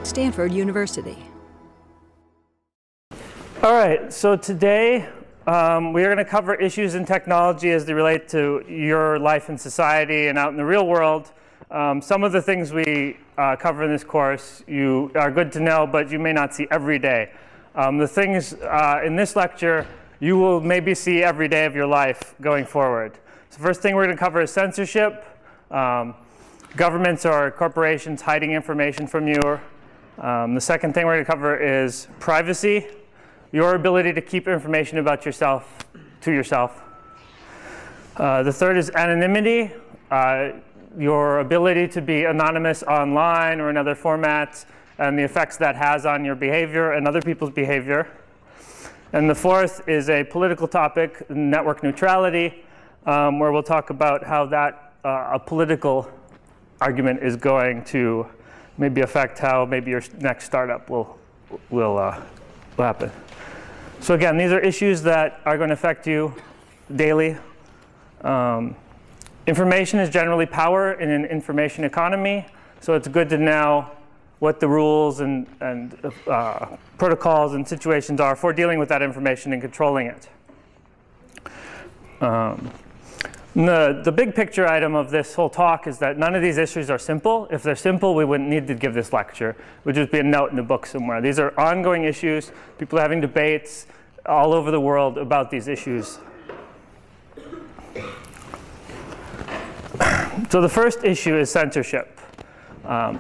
Stanford University. All right, so today we are going to cover issues in technology as they relate to your life in society and out in the real world. Some of the things we cover in this course you are good to know, but you may not see every day. The things in this lecture you will maybe see every day of your life going forward. So first thing we're going to cover is censorship. Governments or corporations hiding information from you. The second thing we're going to cover is privacy, your ability to keep information about yourself to yourself. The third is anonymity, your ability to be anonymous online or in other formats, and the effects that has on your behavior and other people's behavior. And the fourth is a political topic, network neutrality, where we'll talk about how that a political argument is going to maybe affect how maybe your next startup will happen. So again, these are issues that are going to affect you daily. Information is generally power in an information economy, so it's good to know what the rules and protocols and situations are for dealing with that information and controlling it. The big picture item of this whole talk is that none of these issues are simple. If they're simple, we wouldn't need to give this lecture. It would just be a note in a book somewhere. These are ongoing issues. People are having debates all over the world about these issues. So the first issue is censorship.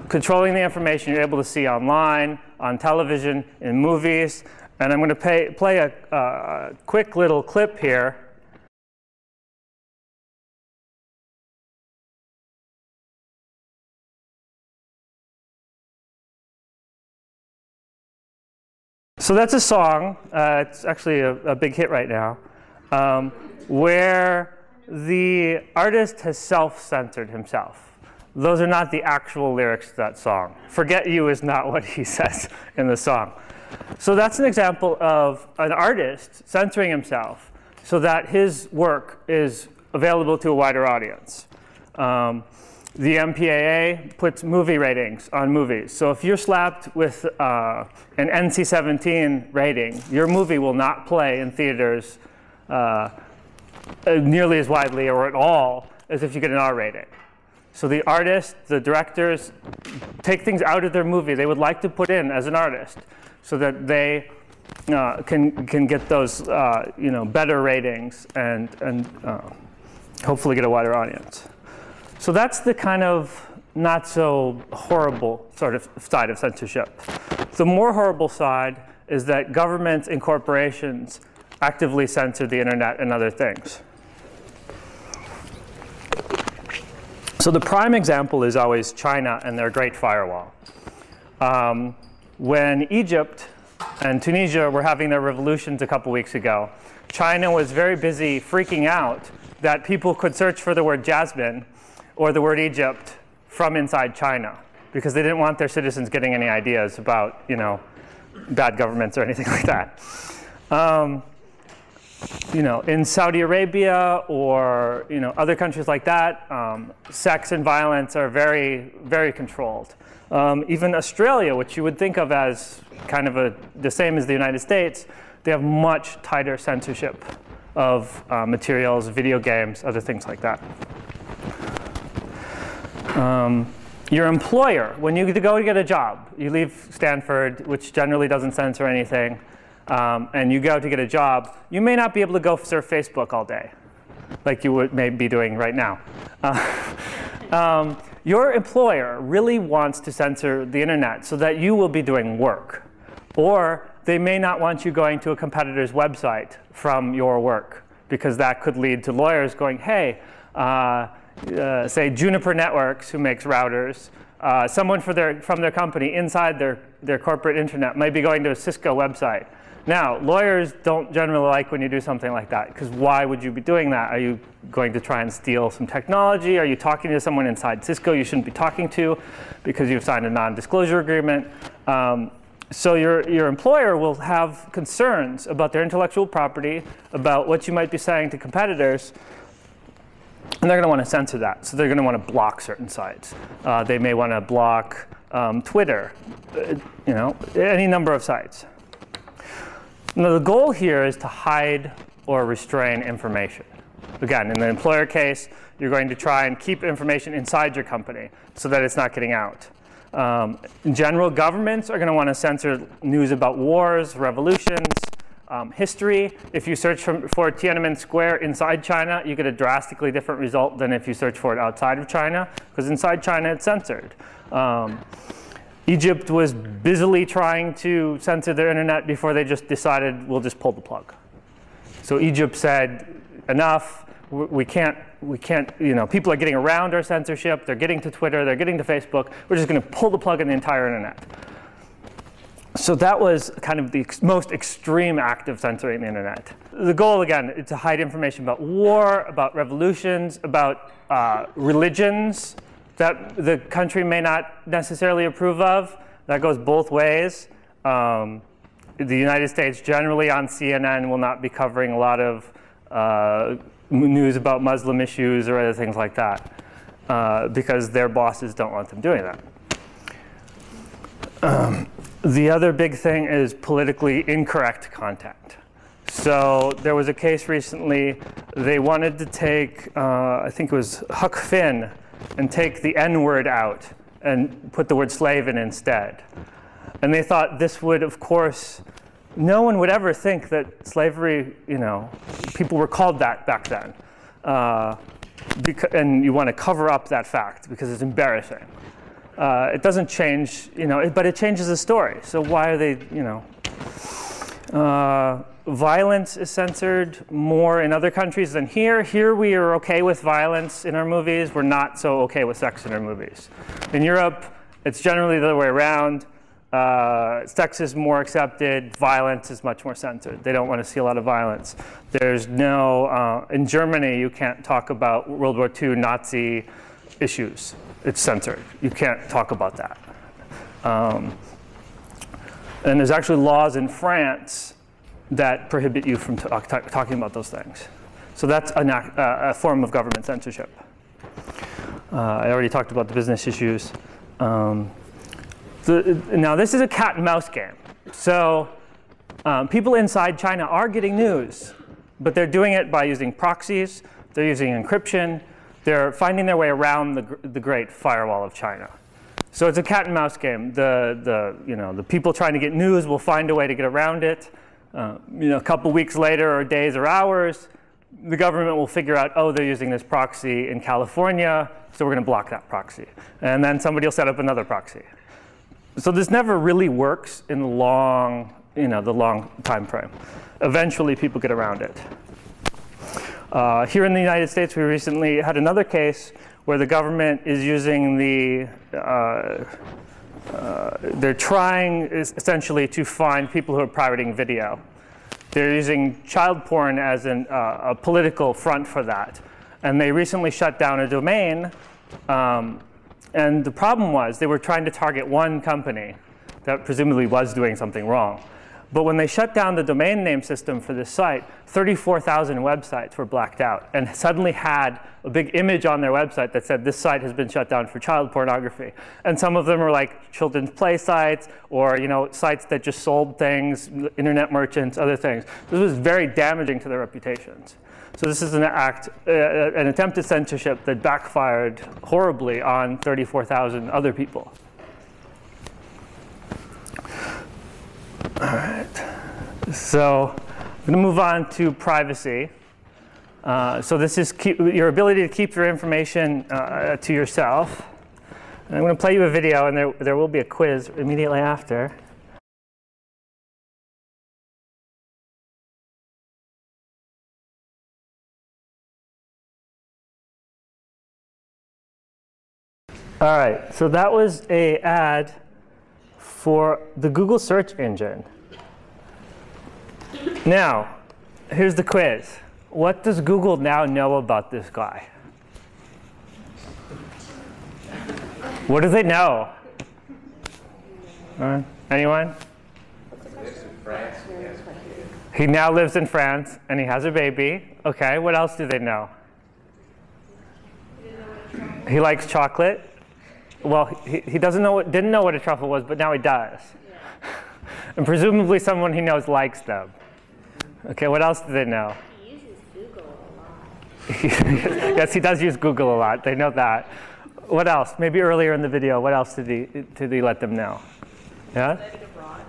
Controlling the information you're able to see online, on television, in movies. And I'm going to play a quick little clip here. So that's a song, it's actually a big hit right now, where the artist has self-censored himself. Those are not the actual lyrics to that song. Forget you is not what he says in the song. So that's an example of an artist censoring himself so that his work is available to a wider audience. The MPAA puts movie ratings on movies. So if you're slapped with an NC-17 rating, your movie will not play in theaters nearly as widely or at all as if you get an R rating. So the artists, the directors, take things out of their movie they would like to put in as an artist so that they can get those better ratings and hopefully get a wider audience. So that's the kind of not so horrible sort of side of censorship. The more horrible side is that governments and corporations actively censor the internet and other things. So the prime example is always China and their Great Firewall. When Egypt and Tunisia were having their revolutions a couple weeks ago, China was very busy freaking out that people could search for the word jasmine or the word Egypt from inside China, because they didn't want their citizens getting any ideas about, bad governments or anything like that. In Saudi Arabia or other countries like that, sex and violence are very, very controlled. Even Australia, which you would think of as kind of the same as the United States, they have much tighter censorship of materials, video games, other things like that. Your employer, when you go to get a job, you leave Stanford, which generally doesn't censor anything, and you go to get a job, you may not be able to go surf Facebook all day, like you may be doing right now. Your employer really wants to censor the internet so that you will be doing work. Or they may not want you going to a competitor's website from your work, because that could lead to lawyers going, hey, say Juniper Networks, who makes routers, someone from their company inside their corporate internet might be going to a Cisco website. Now, lawyers don't generally like when you do something like that, because why would you be doing that? Are you going to try and steal some technology? Are you talking to someone inside Cisco you shouldn't be talking to because you've signed a non-disclosure agreement? So your employer will have concerns about their intellectual property, about what you might be saying to competitors, and they're going to want to censor that. So they're going to want to block certain sites. They may want to block Twitter, any number of sites. Now, the goal here is to hide or restrain information. Again, in the employer case, you're going to try and keep information inside your company so that it's not getting out. In general, governments are going to want to censor news about wars, revolutions, history. If you search for Tiananmen Square inside China, you get a drastically different result than if you search for it outside of China, because inside China it's censored. Egypt was busily trying to censor their internet before they just decided we'll just pull the plug. So Egypt said, enough. We can't, people are getting around our censorship. They're getting to Twitter. They're getting to Facebook. We're just going to pull the plug on the entire internet. So that was kind of the most extreme act of censoring the internet. The goal, again, is to hide information about war, about revolutions, about religions that the country may not necessarily approve of. That goes both ways. The United States generally on CNN will not be covering a lot of news about Muslim issues or other things like that because their bosses don't want them doing that. The other big thing is politically incorrect content. So there was a case recently, they wanted to take, I think it was Huck Finn, and take the N-word out and put the word slave in instead. And they thought this would, of course, no one would ever think that slavery, people were called that back then. And you want to cover up that fact because it's embarrassing. It doesn't change, but it changes the story. So why are they, violence is censored more in other countries than here. Here we are okay with violence in our movies. We're not so okay with sex in our movies. In Europe, it's generally the other way around. Sex is more accepted. Violence is much more censored. They don't want to see a lot of violence. There's no, in Germany, you can't talk about World War II Nazi issues. It's censored. You can't talk about that. And there's actually laws in France that prohibit you from talking about those things. So that's a form of government censorship. I already talked about the business issues. Now this is a cat and mouse game. So people inside China are getting news, but they're doing it by using proxies. They're using encryption. They're finding their way around the great firewall of China. So it's a cat and mouse game. The people trying to get news will find a way to get around it. A couple weeks later, or days or hours, the government will figure out, oh, they're using this proxy in California, so we're going to block that proxy. And then somebody will set up another proxy. So this never really works in the long time frame. Eventually, people get around it. Here in the United States, we recently had another case where the government is using they're trying essentially to find people who are pirating video. They're using child porn as a political front for that. And they recently shut down a domain. And the problem was they were trying to target one company that presumably was doing something wrong. But when they shut down the domain name system for this site, 34,000 websites were blacked out and suddenly had a big image on their website that said this site has been shut down for child pornography. And some of them were like children's play sites or sites that just sold things, internet merchants, other things. This was very damaging to their reputations. So this is an attempt at censorship that backfired horribly on 34,000 other people. All right, so I'm going to move on to privacy. So this is your ability to keep your information to yourself. And I'm going to play you a video, and there will be a quiz immediately after. All right, so that was an ad for the Google search engine. Now, here's the quiz. What does Google now know about this guy? What do they know? Anyone? He now lives in France, and he has a baby. OK, what else do they know? He likes chocolate. well, he didn't know what a truffle was, but now he does. Yeah. And presumably someone he knows likes them. Okay, what else do they know? He uses Google a lot. Yes, he does use Google a lot. They know that. What else? Maybe earlier in the video, what else did he let them know? Yeah? He studied abroad.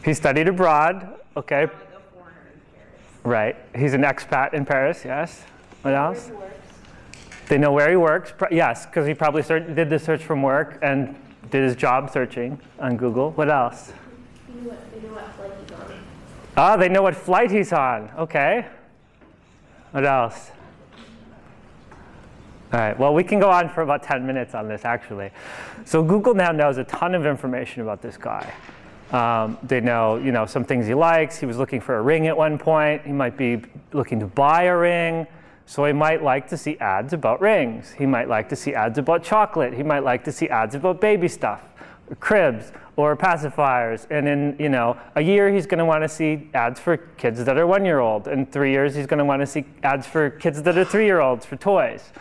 He studied abroad. Okay. Like a foreigner in Paris. Right. He's an expat in Paris, yes. What else? Where he works. They know where he works. Yes, because he probably did the search from work and did his job searching on Google. What else? They know what flight he's on. Ah, they know what flight he's on. Okay. What else? All right, well, we can go on for about 10 minutes on this, actually. So Google now knows a ton of information about this guy. They know, some things he likes. He was looking for a ring at one point. He might be looking to buy a ring. So he might like to see ads about rings. He might like to see ads about chocolate. He might like to see ads about baby stuff, or cribs, or pacifiers. And in a year, he's going to want to see ads for kids that are 1-year-old. In 3 years, he's going to want to see ads for kids that are 3-year-olds for toys.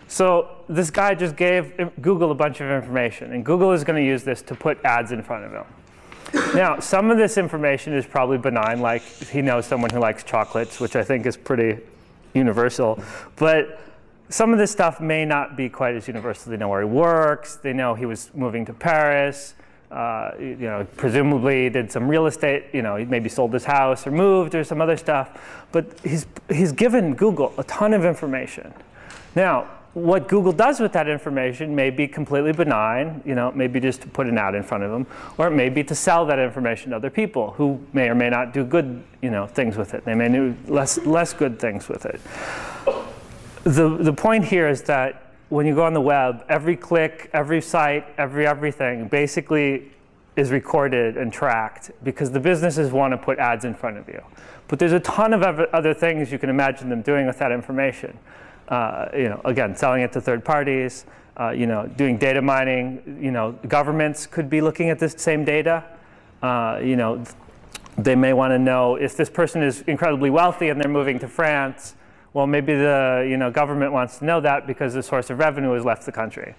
So this guy just gave Google a bunch of information, and Google is going to use this to put ads in front of him. Now, some of this information is probably benign, like he knows someone who likes chocolates, which I think is pretty universal. But some of this stuff may not be quite as universal. They know where he works. They know he was moving to Paris. Presumably did some real estate. He maybe sold his house or moved or some other stuff. But he's given Google a ton of information. Now, what Google does with that information may be completely benign, maybe just to put an ad in front of them, or it may be to sell that information to other people who may or may not do good, things with it. They may do less good things with it. The point here is that when you go on the web, every click, every site, everything basically is recorded and tracked because the businesses want to put ads in front of you. But there's a ton of other things you can imagine them doing with that information. Again, selling it to third parties, doing data mining. Governments could be looking at this same data. They may want to know if this person is incredibly wealthy and they're moving to France. Well, maybe the government wants to know that because the source of revenue has left the country.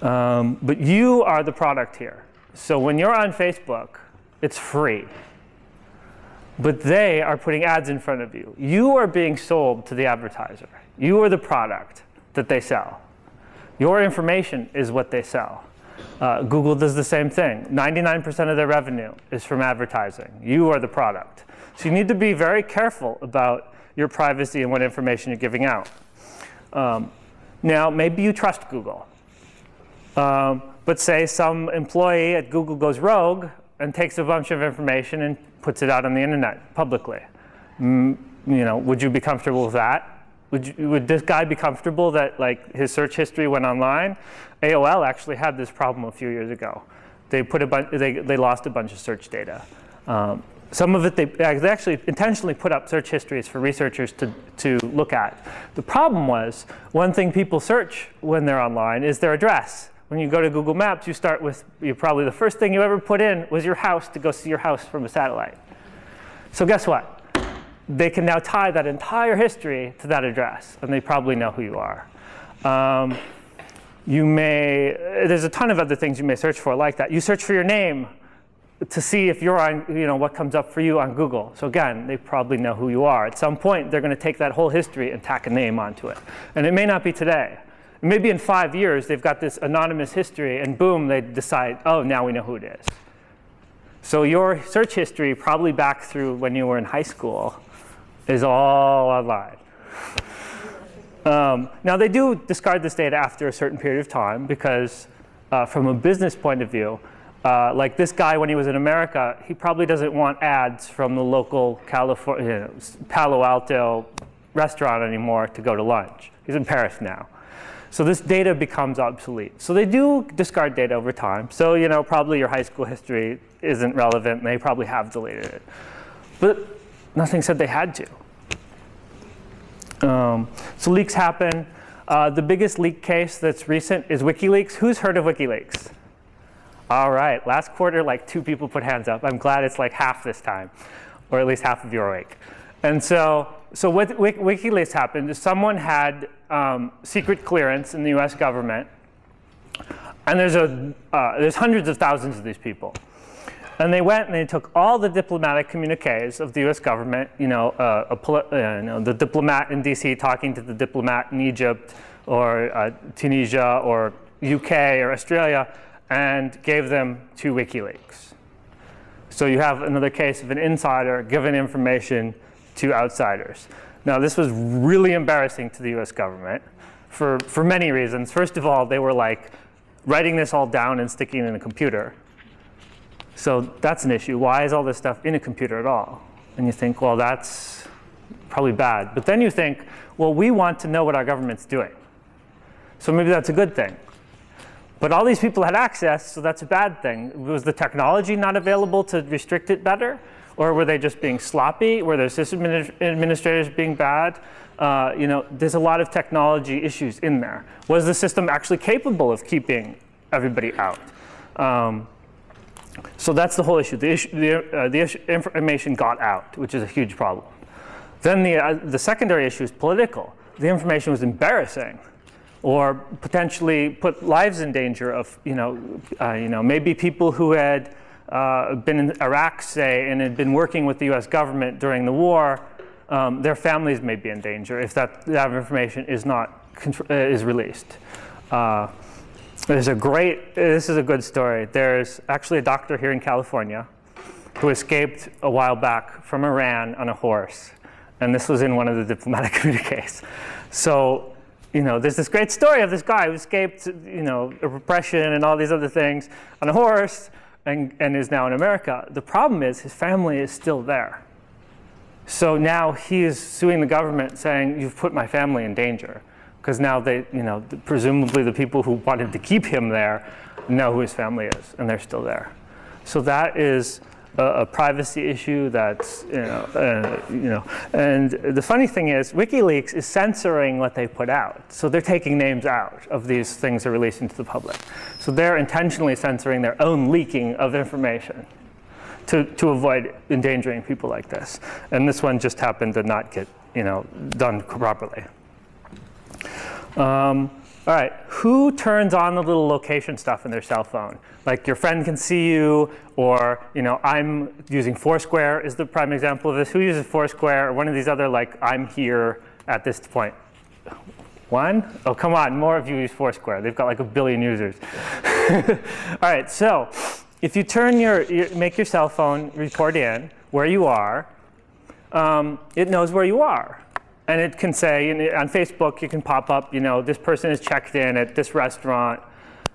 But you are the product here. So when you're on Facebook, it's free. But they are putting ads in front of you. You are being sold to the advertiser. You are the product that they sell. Your information is what they sell. Google does the same thing. 99% of their revenue is from advertising. You are the product. So you need to be very careful about your privacy and what information you're giving out. Now, maybe you trust Google. But say some employee at Google goes rogue and takes a bunch of information and puts it out on the internet publicly. Would you be comfortable with that? Would this guy be comfortable that his search history went online? AOL actually had this problem a few years ago. They lost a bunch of search data. Some of it they actually intentionally put up search histories for researchers to look at. The problem was one thing people search when they're online is their address. When you go to Google Maps, you start with probably the first thing you ever put in was your house to go see your house from a satellite. So guess what? They can now tie that entire history to that address, and they probably know who you are. There's a ton of other things you may search for like that. You search for your name to see if you're on, what comes up for you on Google. So again, they probably know who you are. At some point, they're going to take that whole history and tack a name onto it. And it may not be today. Maybe in 5 years, they've got this anonymous history, and boom, they decide, oh, now we know who it is. So your search history, probably back through when you were in high school, is all online. Now, they do discard this data after a certain period of time because from a business point of view, like this guy, when he was in America, he probably doesn't want ads from the local California, Palo Alto restaurant anymore to go to lunch. He's in Paris now. So this data becomes obsolete. So they do discard data over time. So probably your high school history isn't relevant, and they probably have deleted it. But nothing said they had to. So leaks happen. The biggest leak case that's recent is WikiLeaks. Who's heard of WikiLeaks? All right, last quarter, 2 people put hands up. I'm glad it's half this time, or at least half of you are awake. And so what WikiLeaks happened is someone had secret clearance in the US government And there's hundreds of thousands of these people. And they went and they took all the diplomatic communiques of the US government, the diplomat in DC talking to the diplomat in Egypt or Tunisia or UK or Australia, and gave them to WikiLeaks. So you have another case of an insider giving information to outsiders. Now, this was really embarrassing to the US government for many reasons. First of all, they were like writing this all down and sticking it in a computer. So that's an issue. Why is all this stuff in a computer at all? And you think, well, that's probably bad. But then you think, well, we want to know what our government's doing. So maybe that's a good thing. But all these people had access, so that's a bad thing. Was the technology not available to restrict it better? Or were they just being sloppy? Were their system administrators being bad? There's a lot of technology issues in there. Was the system actually capable of keeping everybody out? So that's the whole issue. The information got out, which is a huge problem. Then the secondary issue is political. The information was embarrassing, or potentially put lives in danger of, maybe people who had been in Iraq, say, and had been working with the US government during the war, their families may be in danger if that information is released. This is a good story. There's actually a doctor here in California who escaped a while back from Iran on a horse. And this was in one of the diplomatic communiques. So, there's this great story of this guy who escaped, repression and all these other things on a horse and is now in America. The problem is his family is still there. So now he is suing the government saying, you've put my family in danger. Because now presumably the people who wanted to keep him there know who his family is, and they're still there. So that is a privacy issue. That's And the funny thing is, WikiLeaks is censoring what they put out. So they're taking names out of these things they're releasing to the public. So they're intentionally censoring their own leaking of information to avoid endangering people like this. And this one just happened to not get done properly. All right, who turns on the little location stuff in their cell phone? Like your friend can see you, or I'm using Foursquare is the prime example of this. Who uses Foursquare or one of these other, like, I'm here at this point? One? Oh, come on, more of you use Foursquare. They've got like 1 billion users. All right, so if you make your cell phone record in where you are, it knows where you are. And it can say, on Facebook, you can pop up, this person is checked in at this restaurant,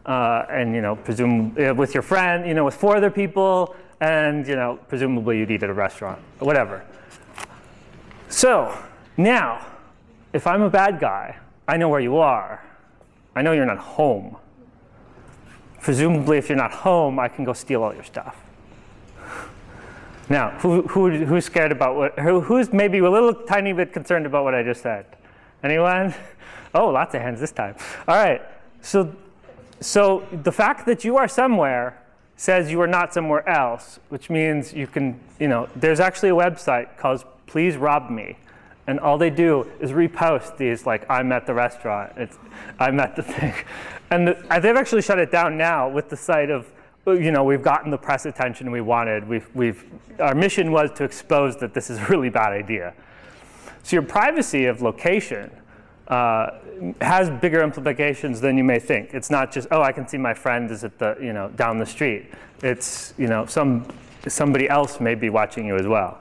and, presumably with your friend, with 4 other people, and, presumably you'd eat at a restaurant, or whatever. So now, if I'm a bad guy, I know where you are. I know you're not home. Presumably, if you're not home, I can go steal all your stuff. Now, who's scared about who's maybe a little tiny bit concerned about what I just said? Anyone? Oh, lots of hands this time. All right, so the fact that you are somewhere says you are not somewhere else, which means you can, there's actually a website called Please Rob Me. And all they do is repost these, like, I'm at the restaurant, I'm at the thing. And they've actually shut it down now with the site of, we've gotten the press attention we wanted. Our mission was to expose that this is a really bad idea. So your privacy of location has bigger implications than you may think. It's not just, oh, I can see my friend is at the, down the street. It's, somebody else may be watching you as well.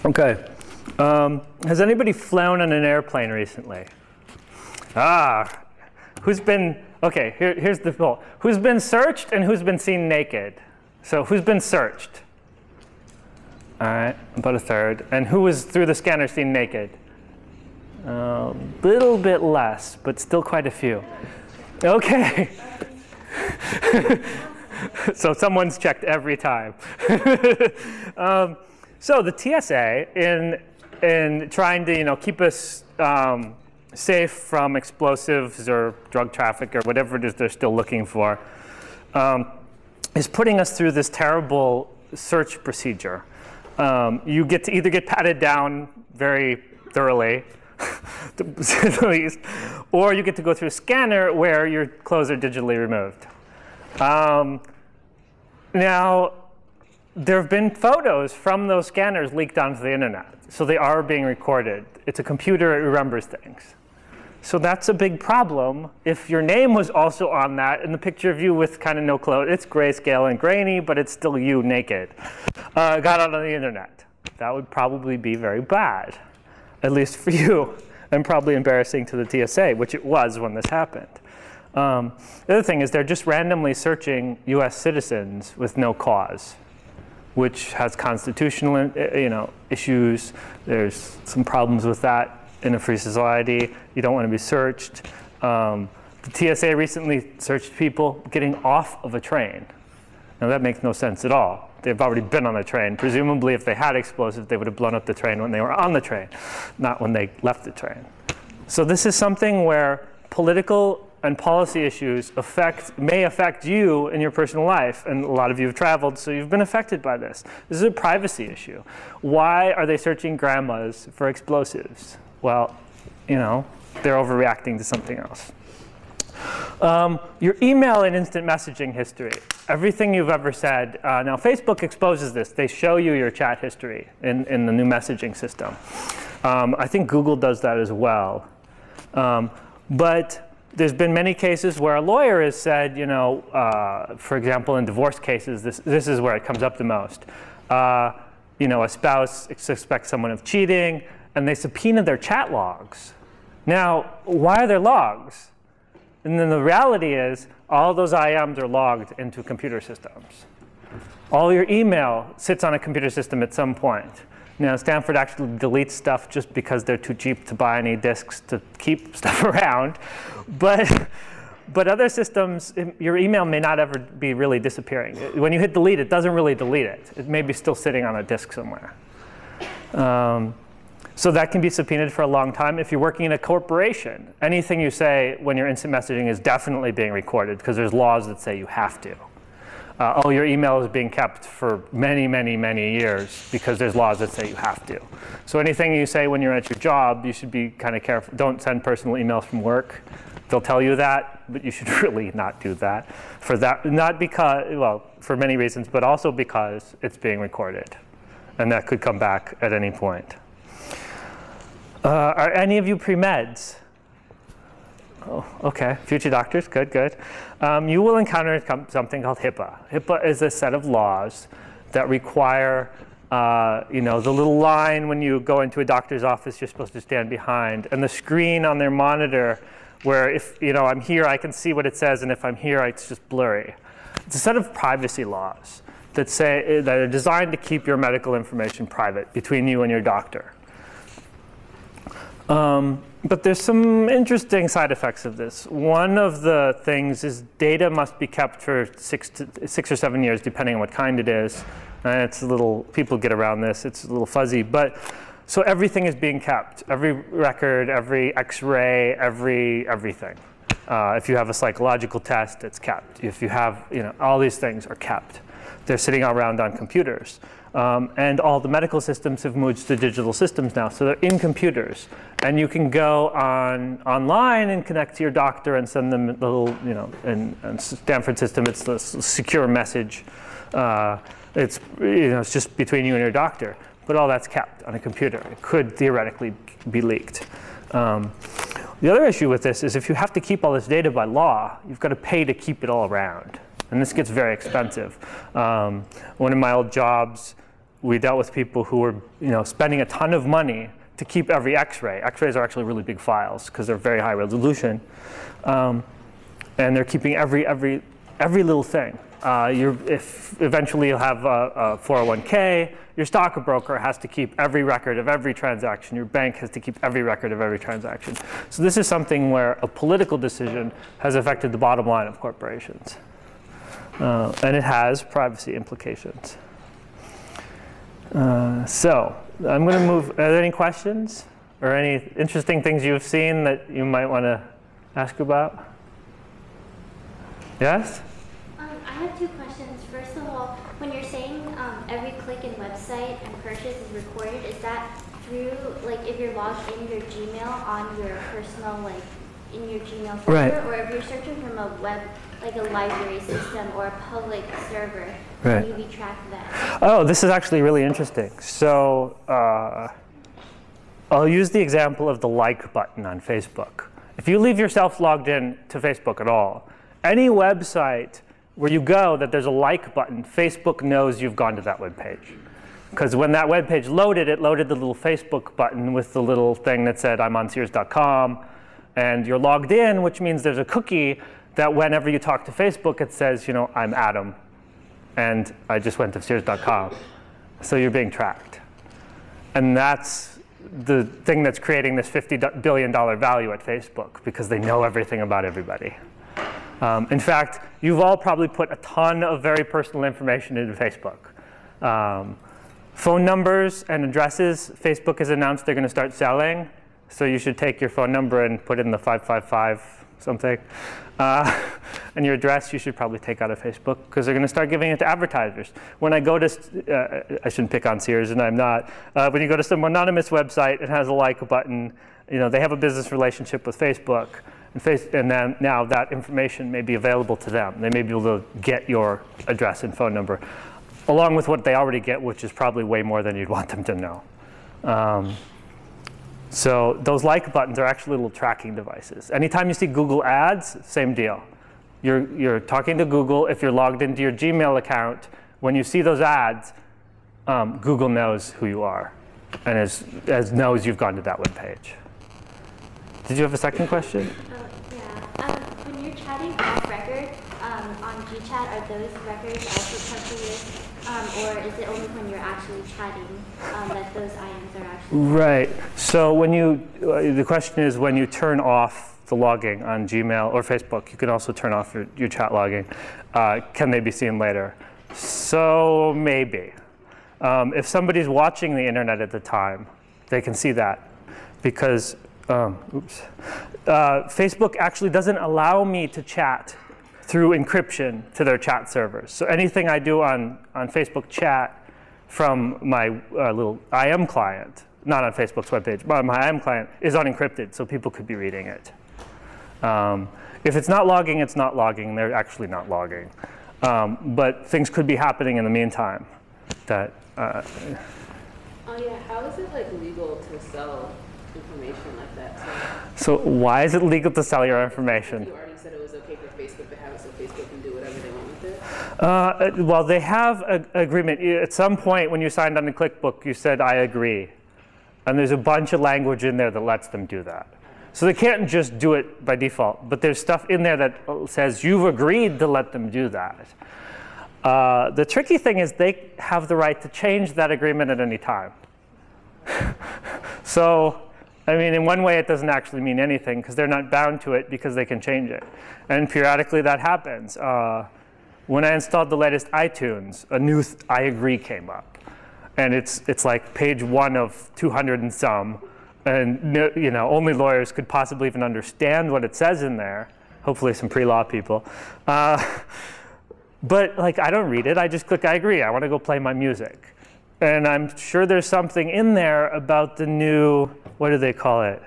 Okay. Has anybody flown on an airplane recently? Who's been? Okay, here's the poll. Who's been searched and who's been seen naked? So who's been searched? All right, about a third. And who was through the scanner seen naked? A little bit less, but still quite a few. Okay. So someone's checked every time. So the TSA, in trying to keep us safe from explosives or drug traffic or whatever it is they're still looking for, is putting us through this terrible search procedure. You get to either get patted down very thoroughly, to say the least. Or you get to go through a scanner where your clothes are digitally removed. Now, there have been photos from those scanners leaked onto the internet. So they are being recorded. It's a computer, it remembers things. So that's a big problem. If your name was also on that, and the picture of you with kind of no clothes, it's grayscale and grainy, but it's still you naked, got out on the internet. That would probably be very bad, at least for you, and probably embarrassing to the TSA, which it was when this happened. The other thing is they're just randomly searching US citizens with no cause, which has constitutional issues. There's some problems with that in a free society. You don't want to be searched. The TSA recently searched people getting off of a train. Now that makes no sense at all. They've already been on the train. Presumably if they had explosives, they would have blown up the train when they were on the train, not when they left the train. So this is something where political and policy issues may affect you in your personal life. And a lot of you have traveled, so you've been affected by this. This is a privacy issue. Why are they searching grandmas for explosives? Well, they're overreacting to something else. Your email and instant messaging history. Everything you've ever said. Now, Facebook exposes this. They show you your chat history in the new messaging system. I think Google does that as well. But there's been many cases where a lawyer has said, for example, in divorce cases, this is where it comes up the most. A spouse suspects someone of cheating, and they subpoena their chat logs. Now, why are there logs? And then the reality is, all those IMs are logged into computer systems. All your email sits on a computer system at some point. Now, Stanford actually deletes stuff just because they're too cheap to buy any disks to keep stuff around. But other systems, your email may not ever be really disappearing. When you hit delete, it doesn't really delete it. It may be still sitting on a disk somewhere. So that can be subpoenaed for a long time. If you're working in a corporation, anything you say when you're instant messaging is definitely being recorded because there's laws that say you have to. Your email is being kept for many, many, many years because there's laws that say you have to. So anything you say when you're at your job, you should be kind of careful. Don't send personal emails from work. They'll tell you that, but you should really not do that. Not because, well, for many reasons, but also because it's being recorded. And that could come back at any point. Are any of you pre-meds? Oh, OK. Future doctors, good, good. You will encounter something called HIPAA. HIPAA is a set of laws that require, the little line when you go into a doctor's office you're supposed to stand behind, and the screen on their monitor where if I'm here, I can see what it says, and if I'm here, it's just blurry. It's a set of privacy laws that are designed to keep your medical information private between you and your doctor. But there's some interesting side effects of this. One of the things is data must be kept for 6 or 7 years, depending on what kind it is. And it's a little, people get around this, it's a little fuzzy. But so everything is being kept. Every record, every X-ray, everything. If you have a psychological test, it's kept. If you have, all these things are kept. They're sitting around on computers. And all the medical systems have moved to digital systems now, so they're in computers. And you can go online and connect to your doctor and send them a little, in Stanford system, it's the secure message. It's just between you and your doctor. But all that's kept on a computer. It could theoretically be leaked. The other issue with this is if you have to keep all this data by law, you've got to pay to keep it all around. And this gets very expensive. One of my old jobs, we dealt with people who were spending a ton of money to keep every X-ray. X-rays are actually really big files because they're very high resolution. And they're keeping every little thing. If eventually you'll have a 401k, your stockbroker has to keep every record of every transaction. Your bank has to keep every record of every transaction. So this is something where a political decision has affected the bottom line of corporations. And it has privacy implications. So I'm going to move. Are there any questions or any interesting things you've seen that you might want to ask about? Yes? I have 2 questions. First of all, when you're saying every click and website and purchase is recorded, is that through, like, if you're logged in your Gmail on your personal, like, in your Gmail folder, Right. or if you're searching from a web, like a library system or a public server, Right. can you be tracked then? Oh, this is actually really interesting. So I'll use the example of the like button on Facebook. If you leave yourself logged in to Facebook at all, any website where you go that there's a like button, Facebook knows you've gone to that web page. Because when that web page loaded, it loaded the little Facebook button with the little thing that said, I'm on Sears.com. And you're logged in, which means there's a cookie that whenever you talk to Facebook, it says, you know, I'm Adam. And I just went to Sears.com. So you're being tracked. And that's the thing that's creating this $50 billion value at Facebook, because they know everything about everybody. In fact, you've all probably put a ton of very personal information into Facebook. Phone numbers and addresses, Facebook has announced they're going to start selling. So you should take your phone number and put in the 555 something. And your address you should probably take out of Facebook, because they're going to start giving it to advertisers. When I go to, I shouldn't pick on Sears, and I'm not. When you go to some anonymous website, it has a like button. You know, they have a business relationship with Facebook. And then now that information may be available to them. They may be able to get your address and phone number, along with what they already get, which is probably way more than you'd want them to know. So those like buttons are actually little tracking devices. Anytime you see Google ads, same deal. You're talking to Google. If you're logged into your Gmail account, when you see those ads, Google knows who you are and knows you've gone to that web page. Did you have a second question? Yeah. When you're chatting off record on GChat, are those records also kept for you? Or is it only when you're actually chatting that those IMs are actually? Right. So when the question is, when you turn off the logging on Gmail or Facebook, you can also turn off your chat logging. Can they be seen later? So maybe. If somebody's watching the internet at the time, they can see that, because Facebook actually doesn't allow me to chat through encryption to their chat servers. So anything I do on Facebook chat from my little IM client, not on Facebook's webpage, but my IM client, is unencrypted, so people could be reading it. If it's not logging, it's not logging. They're actually not logging. But things could be happening in the meantime. That. Oh yeah, how is it like legal to sell information like that? So why is it legal to sell your information? You already said it was okay for Facebook to have it, so Facebook can do whatever they want with it? Well, they have an agreement. At some point when you signed on the ClickBook, you said, I agree. And there's a bunch of language in there that lets them do that. So they can't just do it by default. But there's stuff in there that says you've agreed to let them do that. The tricky thing is they have the right to change that agreement at any time. So, I mean, in one way, it doesn't actually mean anything, because they're not bound to it because they can change it. And periodically, that happens. When I installed the latest iTunes, a new I agree came up. And it's like page 1 of 200 and some. And you know, only lawyers could possibly even understand what it says in there. Hopefully some pre-law people. But like, I don't read it. I just click I agree. I want to go play my music. And I'm sure there's something in there about the new, what do they call it?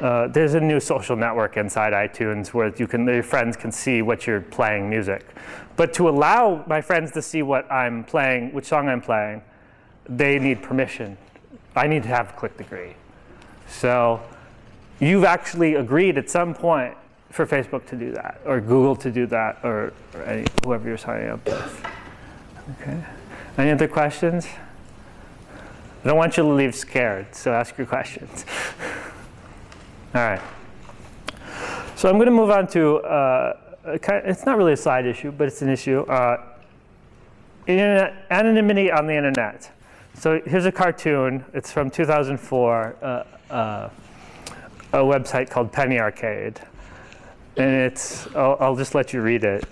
There's a new social network inside iTunes where your friends can see what you're playing music. But to allow my friends to see what I'm playing, which song I'm playing, they need permission. I need to have clicked agree. So you've actually agreed at some point for Facebook to do that, or Google to do that, or whoever you're signing up with. Okay. Any other questions? I don't want you to leave scared, so ask your questions. All right. So I'm going to move on to, it's not really a side issue, but it's an issue. Anonymity on the internet. So here's a cartoon. It's from 2004, a website called Penny Arcade. And it's, I'll just let you read it.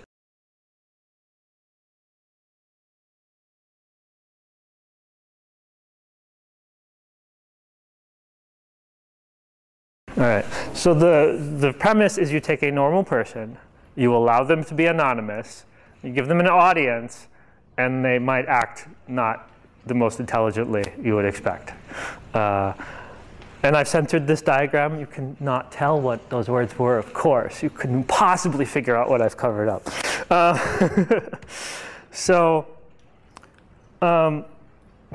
All right, so the premise is you take a normal person, you allow them to be anonymous, you give them an audience, and they might act not the most intelligently you would expect. And I've censored this diagram. You can not tell what those words were, of course. You couldn't possibly figure out what I've covered up.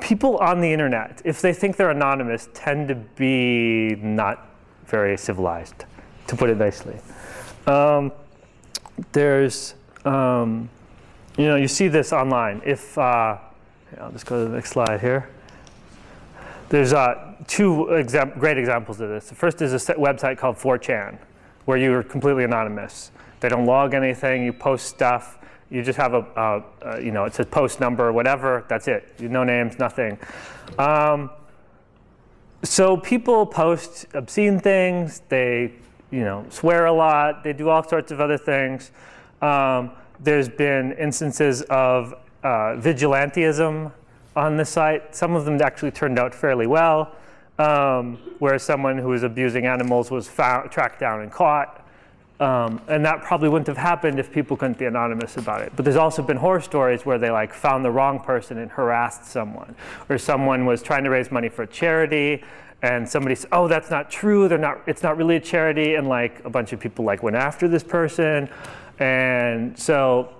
People on the internet, if they think they're anonymous, tend to be not very civilized, to put it nicely. You see this online. If I'll just go to the next slide here. There's two great examples of this. The first is a website called 4chan, where you're completely anonymous. They don't log anything. You post stuff. You just have it says post number or whatever. That's it. No names, nothing. So people post obscene things. They, swear a lot. They do all sorts of other things. There's been instances of vigilantism on the site. Some of them actually turned out fairly well, where someone who was abusing animals was tracked down and caught. And that probably wouldn't have happened if people couldn't be anonymous about it. But there's also been horror stories where they found the wrong person and harassed someone, or someone was trying to raise money for a charity, and somebody said, "Oh, that's not true. It's not really a charity," and a bunch of people went after this person, and so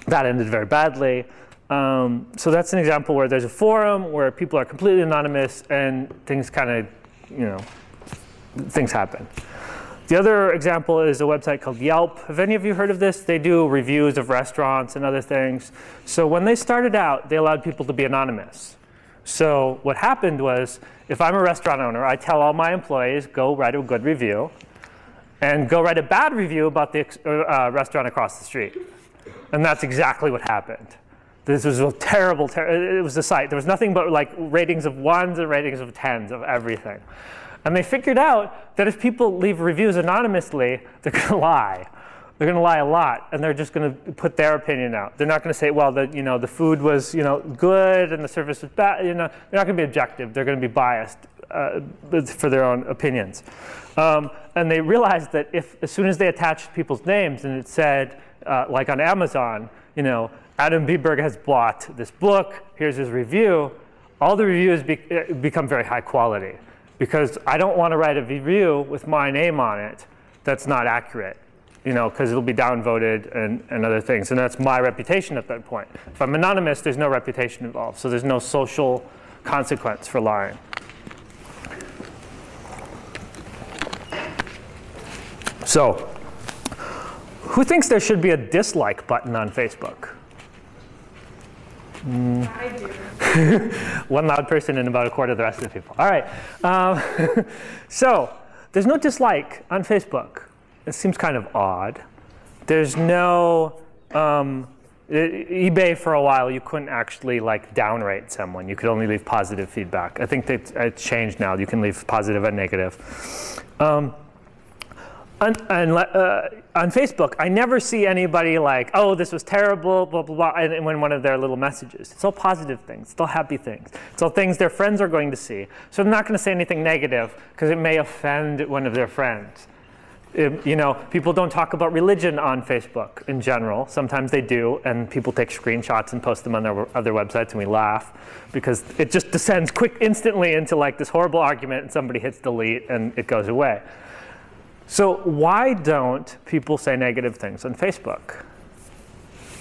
that ended very badly. So that's an example where there's a forum where people are completely anonymous and things things happen. The other example is a website called Yelp. Have any of you heard of this? They do reviews of restaurants and other things. So when they started out, they allowed people to be anonymous. So what happened was, if I'm a restaurant owner, I tell all my employees, go write a good review, and go write a bad review about the restaurant across the street. And that's exactly what happened. This was a terrible, it was a site. There was nothing but ratings of 1s and ratings of 10s of everything. And they figured out that if people leave reviews anonymously, they're going to lie. They're going to lie a lot, and they're just going to put their opinion out. They're not going to say, well, the food was good and the service was bad. They're not going to be objective. They're going to be biased for their own opinions. And they realized that as soon as they attached people's names and it said, like on Amazon, Adam Beberg has bought this book, here's his review, all the reviews become very high quality. Because I don't want to write a review with my name on it that's not accurate, because it'll be downvoted and other things. And that's my reputation at that point. If I'm anonymous, there's no reputation involved. So there's no social consequence for lying. So who thinks there should be a dislike button on Facebook? I do. One loud person and about a quarter of the rest of the people. All right. So there's no dislike on Facebook. It seems kind of odd. There's no eBay for a while. You couldn't actually downrate someone. You could only leave positive feedback. I think it's changed now. You can leave positive and negative. On Facebook, I never see anybody oh, this was terrible, blah, blah, blah, and when one of their little messages. It's all positive things. It's all happy things. It's all things their friends are going to see. So they're not going to say anything negative because it may offend one of their friends. People don't talk about religion on Facebook in general. Sometimes they do, and people take screenshots and post them on their other websites, and we laugh because it just descends instantly into this horrible argument, and somebody hits delete, and it goes away. So why don't people say negative things on Facebook?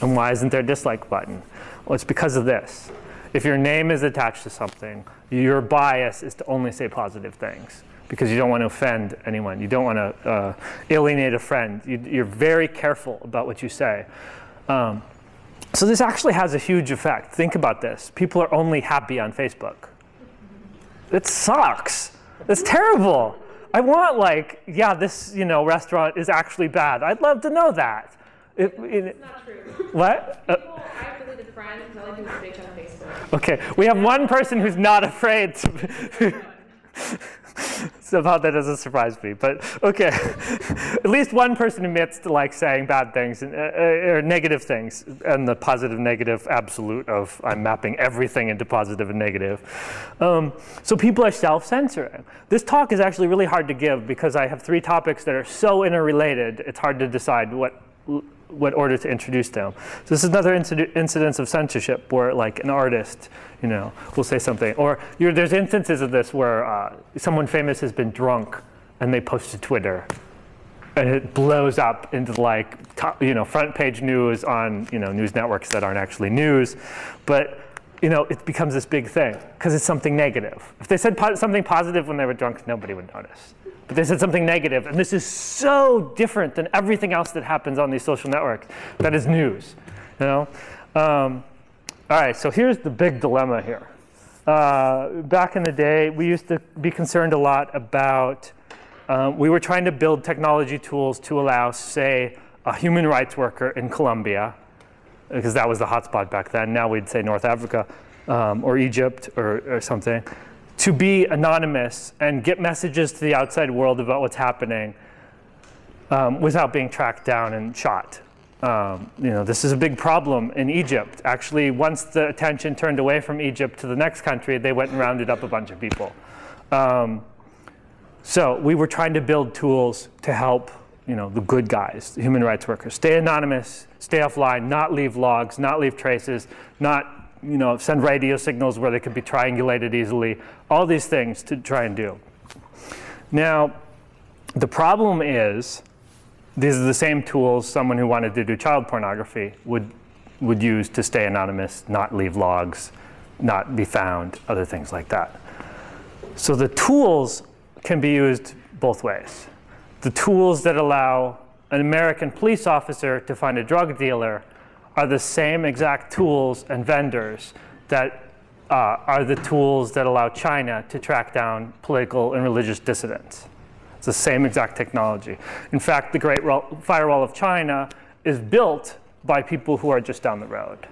And why isn't there a dislike button? Well, it's because of this. If your name is attached to something, your bias is to only say positive things because you don't want to offend anyone. You don't want to alienate a friend. You're very careful about what you say. So this actually has a huge effect. Think about this. People are only happy on Facebook. It sucks. It's terrible. I want yeah, this restaurant is actually bad. I'd love to know that. It's not true. What? I have deleted friends because all I do is bitch on Facebook. Okay, we have one person who's not afraid to somehow that doesn't surprise me, but okay. At least one person admits to saying bad things or negative things, and the positive negative absolute of I'm mapping everything into positive and negative. So people are self-censoring. This talk is actually really hard to give because I have 3 topics that are so interrelated, it's hard to decide what order to introduce them. So this is another incidence of censorship where like an artist, will say something. Or there's instances of this where someone famous has been drunk and they post to Twitter. And it blows up into like, front page news on, news networks that aren't actually news. But, it becomes this big thing because it's something negative. If they said something positive when they were drunk, nobody would notice. But they said something negative, and this is so different than everything else that happens on these social networks that is news. All right, so here's the big dilemma here. Back in the day, we used to be concerned a lot about, we were trying to build technology tools to allow, say, a human rights worker in Colombia, because that was the hotspot back then. Now we'd say North Africa or Egypt or something, to be anonymous and get messages to the outside world about what's happening without being tracked down and shot. This is a big problem in Egypt. Actually, once the attention turned away from Egypt to the next country, they went and rounded up a bunch of people. So we were trying to build tools to help the good guys, the human rights workers, stay anonymous, stay offline, not leave logs, not leave traces, not send radio signals where they could be triangulated easily, all these things to try and do. Now, the problem is these are the same tools someone who wanted to do child pornography would use to stay anonymous, not leave logs, not be found, other things like that. So the tools can be used both ways. The tools that allow an American police officer to find a drug dealer are the same exact tools and vendors that are the tools that allow China to track down political and religious dissidents. It's the same exact technology. In fact, the Great Firewall of China is built by people who are just down the road.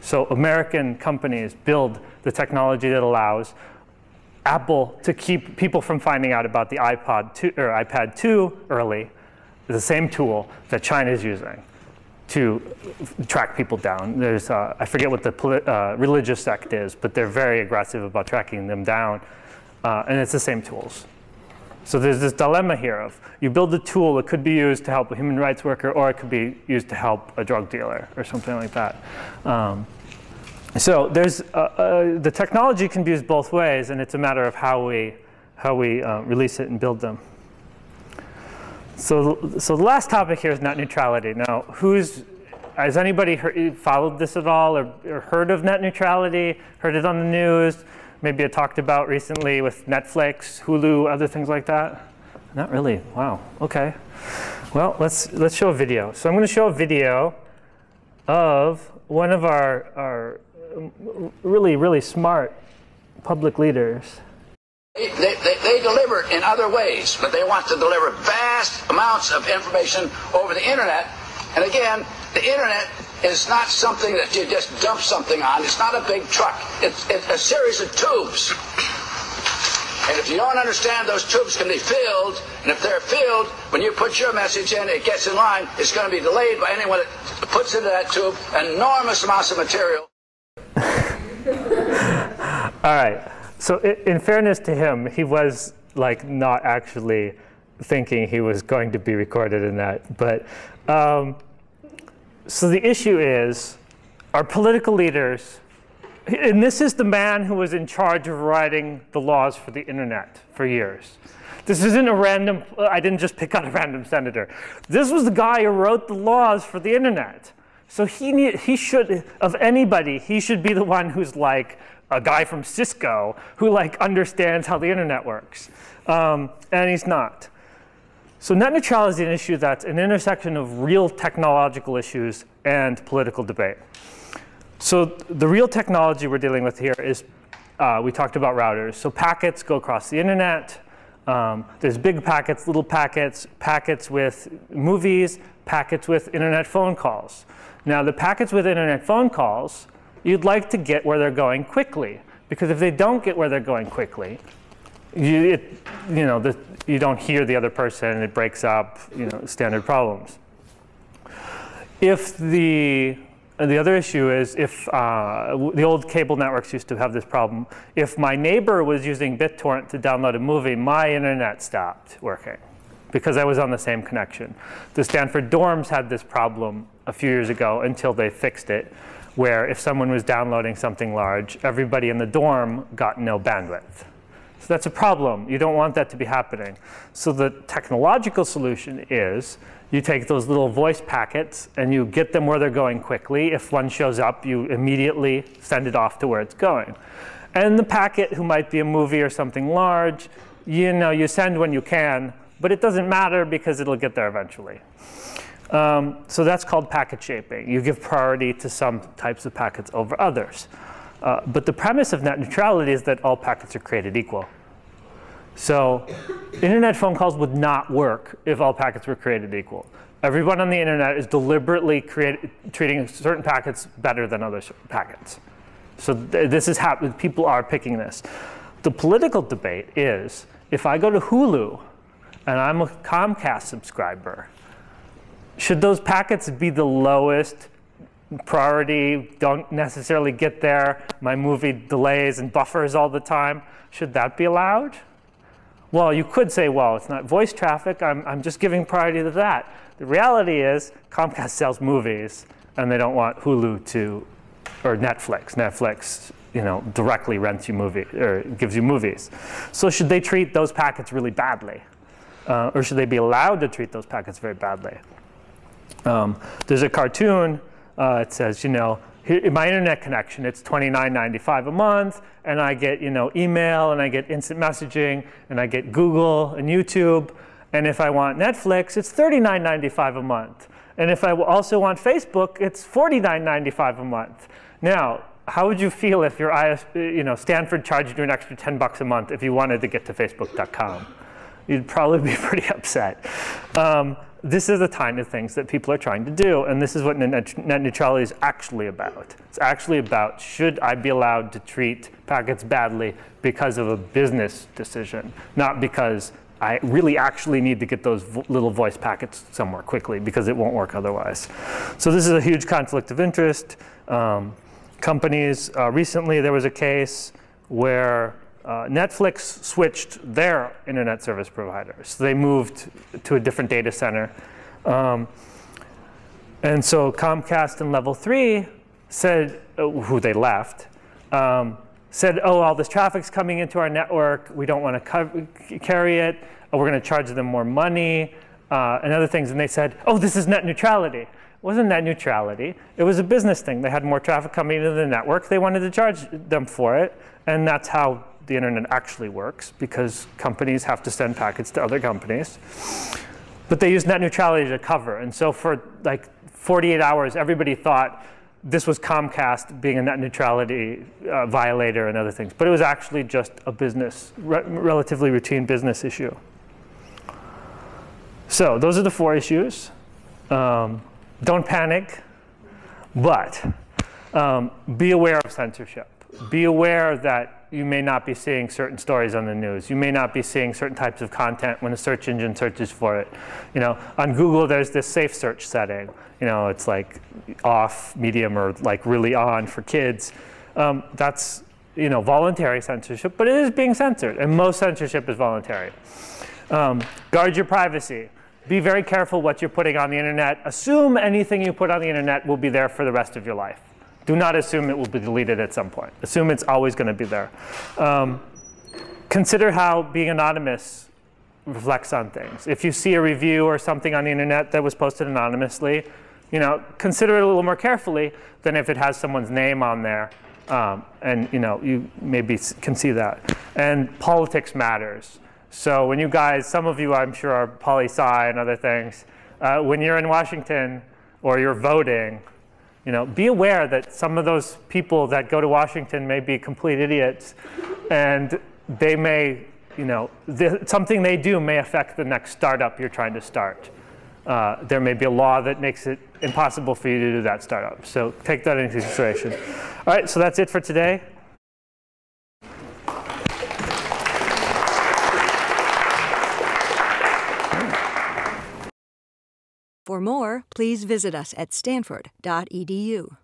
So American companies build the technology that allows Apple to keep people from finding out about the iPad 2 early, the same tool that China is using to track people down. There's, I forget what the religious sect is, but they're very aggressive about tracking them down, and it's the same tools. So there's this dilemma here of you build a tool that could be used to help a human rights worker, or it could be used to help a drug dealer or something like that. So there's the technology can be used both ways, and it's a matter of how we release it and build them. So the last topic here is net neutrality. Now, has anybody followed this at all or heard of net neutrality? Heard it on the news? Maybe it talked about recently with Netflix, Hulu, other things like that? Not really. Wow. Okay. Well, let's show a video. So I'm going to show a video of one of our really, really smart public leaders. They deliver in other ways, but they want to deliver vast amounts of information over the internet. And again, the internet is not something that you just dump something on. It's not a big truck. It's a series of tubes. And if you don't understand, those tubes can be filled. And if they're filled, when you put your message in, it gets in line. It's going to be delayed by anyone that puts into that tube enormous amounts of material. All right. So in fairness to him, he was like not actually thinking he was going to be recorded in that. But so the issue is, our political leaders, and this is the man who was in charge of writing the laws for the internet for years. This isn't a random, I didn't just pick out a random senator. This was the guy who wrote the laws for the internet. So he should, of anybody, he should be the one who's like a guy from Cisco who like understands how the internet works. And he's not. So net neutrality is an issue that's an intersection of real technological issues and political debate. So the real technology we're dealing with here is, we talked about routers. So packets go across the internet. There's big packets, little packets, packets with movies, packets with internet phone calls. Now the packets with internet phone calls, you'd like to get where they're going quickly. Because if they don't get where they're going quickly, you don't hear the other person, it breaks up, standard problems. If the other issue is if the old cable networks used to have this problem. If my neighbor was using BitTorrent to download a movie, my internet stopped working. because I was on the same connection. The Stanford dorms had this problem a few years ago until they fixed it, where if someone was downloading something large, everybody in the dorm got no bandwidth. So that's a problem. You don't want that to be happening. So the technological solution is you take those little voice packets and you get them where they're going quickly. If one shows up, you immediately send it off to where it's going. And the packet, who might be a movie or something large, you send when you can, but it doesn't matter because it'll get there eventually. So that's called packet shaping. You give priority to some types of packets over others. But the premise of net neutrality is that all packets are created equal. So internet phone calls would not work if all packets were created equal. Everyone on the internet is deliberately treating certain packets better than other packets. So this is happening. People are picking this. The political debate is, if I go to Hulu and I'm a Comcast subscriber, should those packets be the lowest priority, don't necessarily get there, my movie delays and buffers all the time? Should that be allowed? Well, you could say, well, it's not voice traffic, I'm just giving priority to that. The reality is Comcast sells movies and they don't want Hulu to, or Netflix. Netflix, directly rents you movies or gives you movies. So should they treat those packets really badly? Or should they be allowed to treat those packets very badly? There's a cartoon, it says, here, my internet connection, it's $29.95 a month, and I get, email, and I get instant messaging, and I get Google and YouTube, and if I want Netflix, it's $39.95 a month. And if I also want Facebook, it's $49.95 a month. Now, how would you feel if your Stanford charged you an extra $10 a month if you wanted to get to Facebook.com? You'd probably be pretty upset. This is the kind of things that people are trying to do, and this is what net neutrality is actually about. It's actually about, should I be allowed to treat packets badly because of a business decision, not because I really actually need to get those little voice packets somewhere quickly, because it won't work otherwise. So this is a huge conflict of interest. Companies, recently there was a case where Netflix switched their internet service providers. So they moved to a different data center. And so Comcast and Level 3 said, who they left, said, oh, all this traffic's coming into our network. We don't want to carry it. We're going to charge them more money and other things. And they said, oh, this is net neutrality. It wasn't net neutrality. It was a business thing. They had more traffic coming into the network. They wanted to charge them for it. And that's how the internet actually works, because companies have to send packets to other companies. But they used net neutrality to cover. And so for like 48 hours, everybody thought this was Comcast being a net neutrality violator and other things. But it was actually just a business, relatively routine business issue. So those are the 4 issues. Don't panic, but be aware of censorship. Be aware that you may not be seeing certain stories on the news. You may not be seeing certain types of content when a search engine searches for it. On Google, there's this safe search setting. It's like off, medium, or like really on for kids. That's voluntary censorship, but it is being censored, and most censorship is voluntary. Guard your privacy. Be very careful what you're putting on the internet. Assume anything you put on the internet will be there for the rest of your life. Do not assume it will be deleted at some point. Assume it's always going to be there. Consider how being anonymous reflects on things. If you see a review or something on the internet that was posted anonymously, consider it a little more carefully than if it has someone's name on there. And you maybe can see that. And politics matters. So when you guys, some of you I'm sure are poli-sci and other things, when you're in Washington or you're voting, be aware that some of those people that go to Washington may be complete idiots, and they may, something they do may affect the next startup you're trying to start. There may be a law that makes it impossible for you to do that startup. So take that into consideration. All right, so that's it for today. For more, please visit us at stanford.edu.